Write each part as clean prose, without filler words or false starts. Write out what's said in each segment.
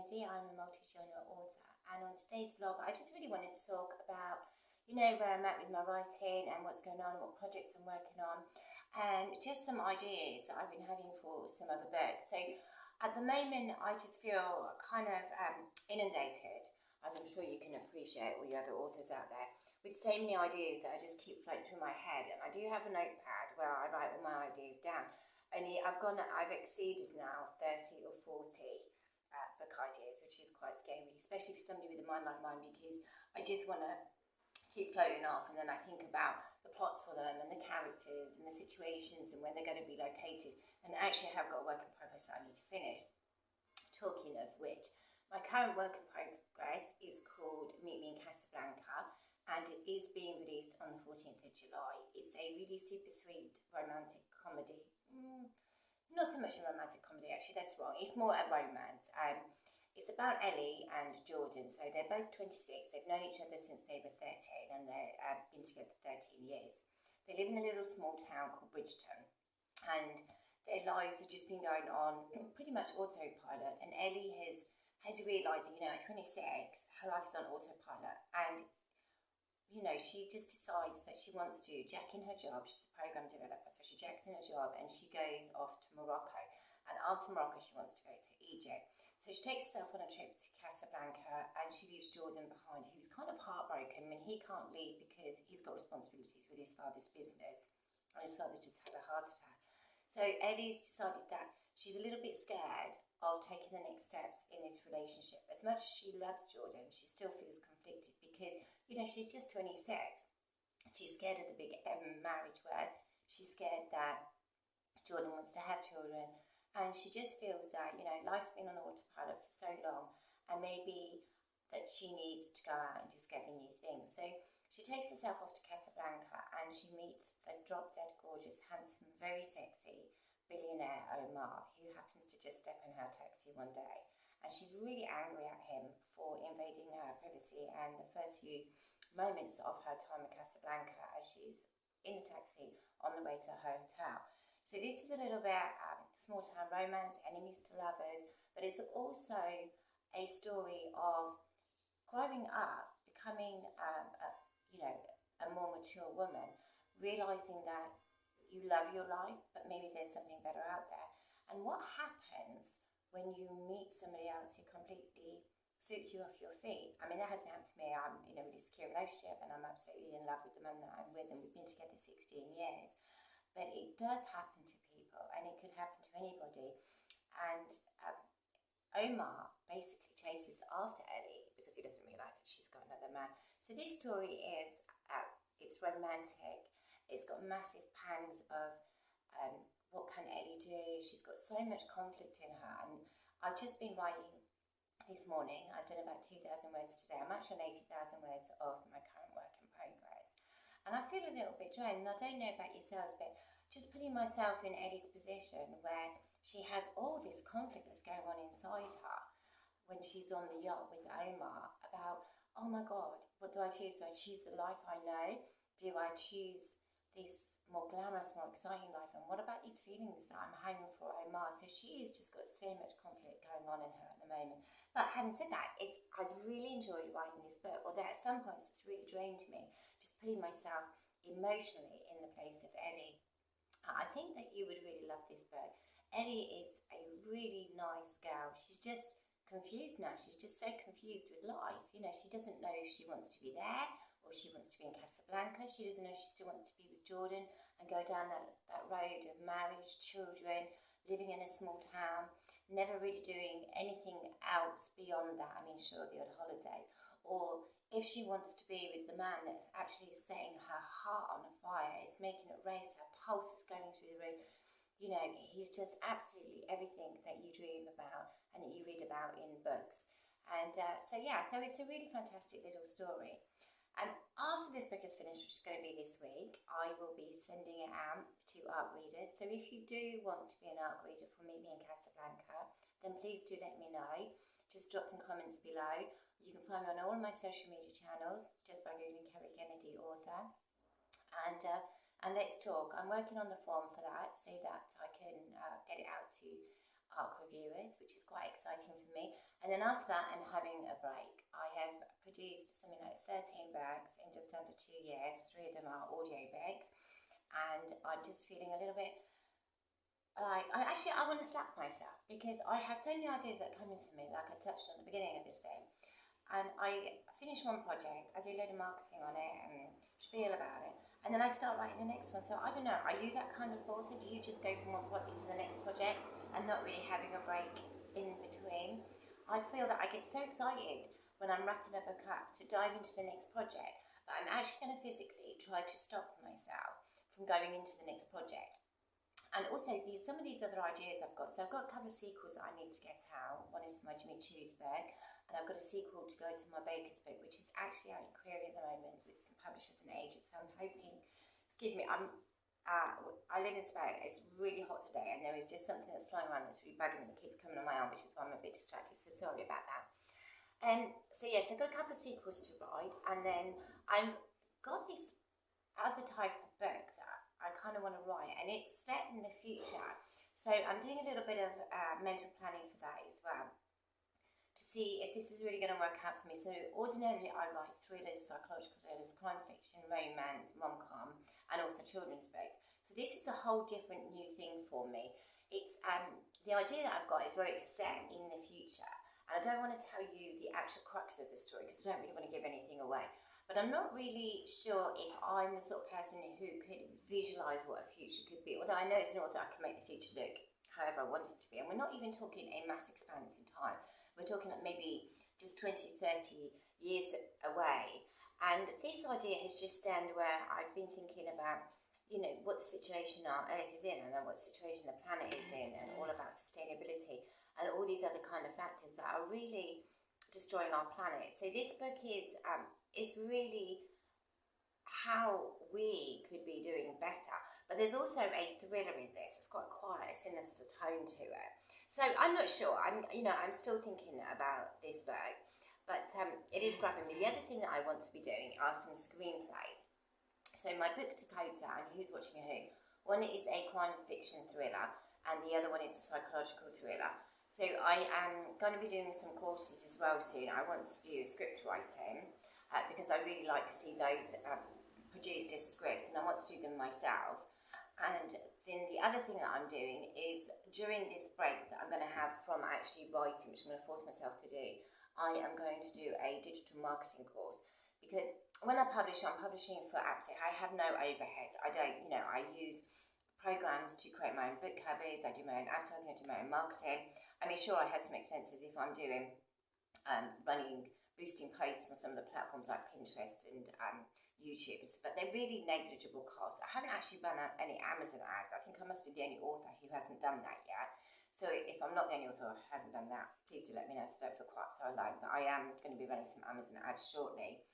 Kennedy. I'm a multi-genre author, and on today's vlog I just really wanted to talk about, where I'm at with my writing and what's going on, what projects I'm working on, and just some ideas that I've been having for some other books. So at the moment I just feel kind of inundated, as I'm sure you can appreciate, all the other authors out there, with so many ideas that I just keep floating through my head. And I do have a notepad where I write all my ideas down. Only I've exceeded now 30 or 40 book ideas, which is quite scary, especially for somebody with a mind like mine, because I just want to keep floating off, and then I think about the plots for them and the characters and the situations and where they're going to be located. And actually I have got a work in progress that I need to finish. Talking of which, my current work in progress is called Meet Me in Casablanca, and it is being released on the 14th of July. It's a really super sweet romantic comedy. Not so much a romantic comedy, actually, that's wrong. It's more a romance. It's about Ellie and Jordan. So they're both 26. They've known each other since they were 13, and they've been together 13 years. They live in a little small town called Bridgeton, and their lives have just been going on pretty much autopilot. And Ellie has realised that, at 26, her life is on autopilot. And she just decides that she wants to jack in her job. She's a program developer, so she jacks in her job and she goes off to Morocco. And after Morocco, she wants to go to Egypt. So she takes herself on a trip to Casablanca, and she leaves Jordan behind, who's kind of heartbroken. I mean, he can't leave because he's got responsibilities with his father's business, and his father's just had a heart attack. So Ellie's decided that she's a little bit scared of taking the next steps in this relationship. As much as she loves Jordan, she still feels conflicted because, she's just 26. She's scared of the big marriage word. She's scared that Jordan wants to have children. And she just feels that, life's been on autopilot for so long, and maybe that she needs to go out and discover new things. So she takes herself off to Casablanca, and she meets the drop-dead gorgeous, handsome, very sexy billionaire Omar, who happens to just step in her taxi one day. And she's really angry at him for invading her privacy, and the first few moments of her time in Casablanca as she's in the taxi on the way to her hotel. So this is a little bit small town romance, enemies to lovers, but it's also a story of growing up, becoming a more mature woman, realising that you love your life, but maybe there's something better out there. And what happens when you meet somebody else who completely sweeps you off your feet? I mean, that hasn't happened to me. I'm in a really secure relationship, and I'm absolutely in love with the man that I'm with, and we've been together 16 years. But it does happen to people, and it could happen to anybody. And Omar basically chases after Ellie because he doesn't realise that she's got another man. So this story is, it's romantic. It's got massive pangs of what can Ellie do? She's got so much conflict in her. And I've just been writing this morning. I've done about 2,000 words today. I'm actually on 80,000 words of my current work in progress. And I feel a little bit drained. And I don't know about yourselves, but just putting myself in Ellie's position, where she has all this conflict that's going on inside her when she's on the yacht with Omar about, oh my God, what do I choose? Do I choose the life I know? Do I choose this more glamorous, more exciting life? And what about these feelings that I'm having for Omar? So she has just got so much conflict going on in her at the moment. But having said that, I've really enjoyed writing this book, although at some points it's really drained me, just putting myself emotionally in the place of Ellie. I think that you would really love this book. Ellie is a really nice girl. She's just confused now. She's just so confused with life. She doesn't know if she wants to be there or she wants to be in Casablanca. She doesn't know if she still wants to be with Jordan and go down that road of marriage, children, living in a small town, never really doing anything else beyond that. I mean, sure, the odd holidays. Or if she wants to be with the man that's actually setting her heart on fire, it's making it race, her pulse is going through the roof. He's just absolutely everything that you dream about and that you read about in books. And so it's a really fantastic little story. And after this book is finished, which is going to be this week, I will be sending it out to ARC readers. So if you do want to be an ARC reader for Meet Me in Casablanca, then please do let me know. Just drop some comments below. You can find me on all my social media channels just by googling Kerry Kennedy author. And let's talk. I'm working on the form for that so that I can get it out to ARC reviewers, which is quite exciting for me. And then after that, I'm having a break. I have produced something like 13 bags in just under 2 years. 3 of them are audio bags. And I'm just feeling a little bit like, I want to slap myself, because I have so many ideas that come into me, like I touched on at the beginning of this thing. And I finish one project, I do a load of marketing on it and spiel about it, and then I start writing the next one. So I don't know, are you that kind of author? Do you just go from one project to the next project and not really having a break in between? I feel that I get so excited when I'm wrapping up a cup to dive into the next project, but I'm actually going to physically try to stop myself from going into the next project. And also some of these other ideas I've got. So I've got a couple of sequels that I need to get out. One is for my Jimmy Choo's book, and I've got a sequel to go to my Baker's book, which is actually out in Kerrey at the moment with some publishers and agents. So I'm hoping, I live in Spain. It's really hot today, and there is just something that's flying around that's really bugging me that keeps coming on my arm, which is why I'm a bit distracted. So sorry about that. So yes, I've got a couple of sequels to write, and then I've got this other type of book that I kind of want to write, and it's set in the future. So I'm doing a little bit of mental planning for that as well, to see if this is really going to work out for me. So ordinarily I write thrillers, psychological thrillers, crime fiction, romance, rom-com, and also children's books. So this is a whole different new thing for me. It's the idea that I've got is where it's set in the future, and I don't want to tell you the actual crux of the story because I don't really want to give anything away. But I'm not really sure if I'm the sort of person who could visualise what a future could be. Although I know as an author I can make the future look however I want it to be. And we're not even talking a mass expanse in time. We're talking like maybe just 20, 30 years away. And this idea has just stand where I've been thinking about, you know, what the situation our Earth is in, and what situation the planet is in, and all about sustainability and all these other kind of factors that are really destroying our planet. So this book is really how we could be doing better. But there's also a thriller in this. It's got quite a sinister tone to it. So I'm not sure. I'm still thinking about this book, but it is grabbing me. The other thing that I want to be doing are some screenplays. So my book Dakota and Who's Watching Who. One is a crime fiction thriller, and the other one is a psychological thriller. So I am going to be doing some courses as well soon. I want to do script writing because I really like to see those produced as scripts, and I want to do them myself. And then the other thing that I'm doing is during this break that I'm going to have from actually writing, which I'm going to force myself to do, I am going to do a digital marketing course. Because when I'm publishing for apps. I have no overheads. I don't, I use programs to create my own book covers. I do my own advertising, I do my own marketing. I mean, sure, I have some expenses if I'm doing boosting posts on some of the platforms like Pinterest and YouTube, but they're really negligible costs. I haven't actually run any Amazon ads. I think I must be the only author who hasn't done that yet. So if I'm not the only author who hasn't done that, please do let me know so I don't feel quite so alone. But I am going to be running some Amazon ads shortly.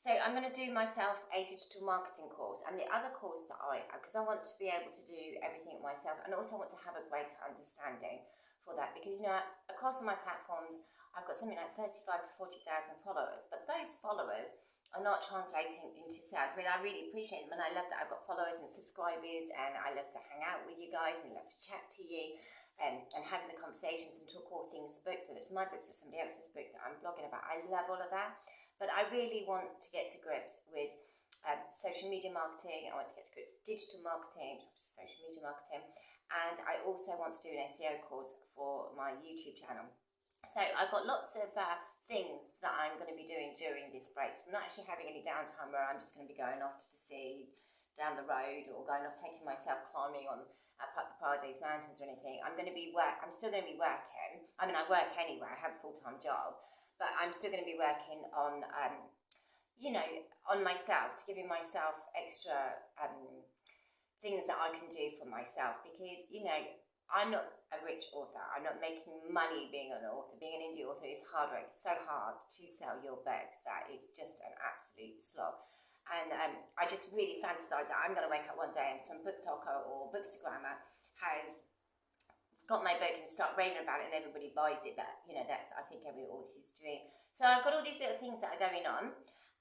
So I'm going to do myself a digital marketing course, and the other course that because I want to be able to do everything myself, and also want to have a greater understanding for that, because across all my platforms I've got something like 35 to 40,000 followers, but those followers are not translating into sales. I mean, I really appreciate them, and I love that I've got followers and subscribers, and I love to hang out with you guys and love to chat to you and having the conversations and talk all things books, whether it's my books or somebody else's book that I'm blogging about. I love all of that. But I really want to get to grips with social media marketing. I want to get to grips with digital marketing, which is social media marketing. And I also want to do an SEO course for my YouTube channel. So I've got lots of things that I'm going to be doing during this break. So I'm not actually having any downtime where I'm just going to be going off to the sea, down the road, or going off taking myself climbing on Paradise Mountains or anything. I'm still going to be working. I mean, I work anyway. I have a full-time job. But I'm still going to be working on, on myself, to giving myself extra things that I can do for myself. Because, I'm not a rich author. I'm not making money being an author. Being an indie author is hard work. It's so hard to sell your books that it's just an absolute slog. And I just really fantasize that I'm going to wake up one day and some booktoker or bookstagrammer has got my book and start raving about it and everybody buys it. But that's, I think, every author's dream. So I've got all these little things that are going on,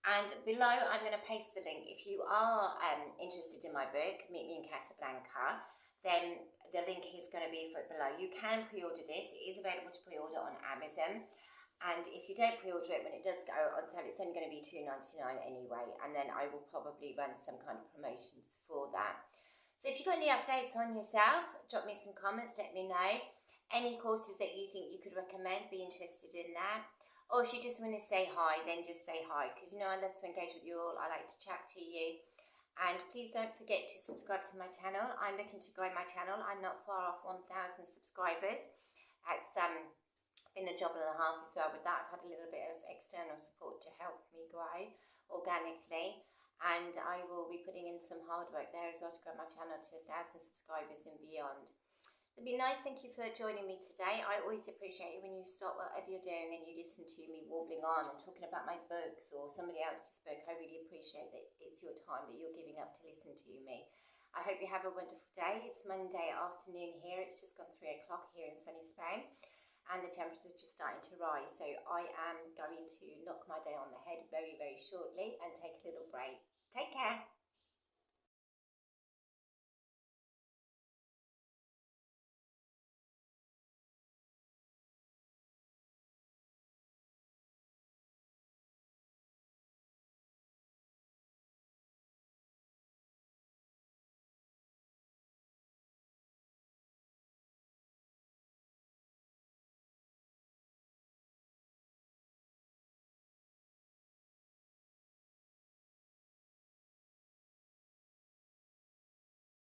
and below I'm going to paste the link if you are interested in my book Meet Me in Casablanca. then the link is going to be for it below. You can pre-order this. It is available to pre-order on Amazon. And if you don't pre-order it, when it does go on sale, it's only going to be $2.99 anyway. And then I will probably run some kind of promotions for that. So if you've got any updates on yourself, drop me some comments, let me know. Any courses that you think you could recommend, be interested in that. Or if you just want to say hi, then just say hi. Because, I love to engage with you all. I like to chat to you. And please don't forget to subscribe to my channel. I'm looking to grow my channel. I'm not far off 1,000 subscribers. It's been a job and a half as well with that. I've had a little bit of external support to help me grow organically. And I will be putting in some hard work there as well to grow my channel to 1,000 subscribers and beyond. It'd be nice, thank you for joining me today. I always appreciate it when you stop whatever you're doing and you listen to me warbling on and talking about my books or somebody else's book. I really appreciate that it's your time that you're giving up to listen to me. I hope you have a wonderful day. It's Monday afternoon here. It's just gone 3 o'clock here in sunny Spain and the temperature's just starting to rise. So I am going to knock my day on the head very, very shortly and take a little break. Take care.